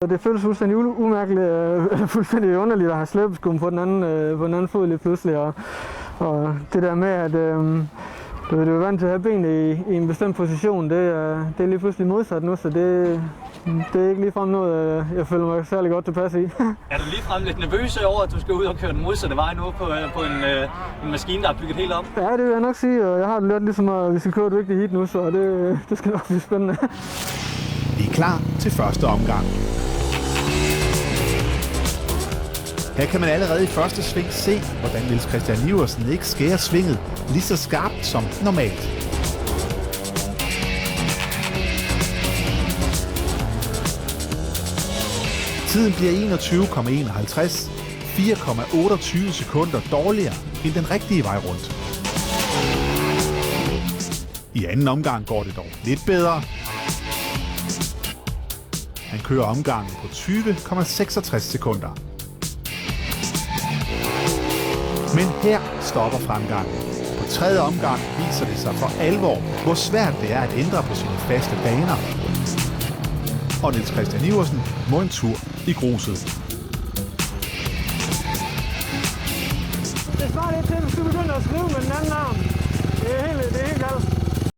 Det føles fuldstændig umærkeligt, fuldstændig underligt at have slæbeskum på den anden fod lige pludselig. Og det der med, at du er vant til at have benene i en bestemt position, det er lige pludselig modsat nu, så det er ikke ligefrem noget, jeg føler mig særlig godt tilpas i. Er du ligefrem lidt nervøs over, at du skal ud og køre den modsatte vej nu på en maskine, der er bygget helt om? Ja, det vil jeg nok sige, og jeg har det lidt ligesom, at vi skal køre et vigtigt heat nu, så det skal nok blive spændende. Vi er klar til første omgang. Her kan man allerede i første sving se, hvordan Niels Christian Iversen ikke skærer svinget lige så skarpt som normalt. Tiden bliver 21,51, 4,28 sekunder dårligere end den rigtige vej rundt. I anden omgang går det dog lidt bedre. Han kører omgangen på 20,66 sekunder. Men her stopper fremgangen. På tredje omgang viser det sig for alvor, hvor svært det er at ændre på sine faste baner. Og Niels Christian Iversen må en tur i gruset. Det svarer lidt til, at du skal begynde at skrive med den anden arm. Det er helt galt.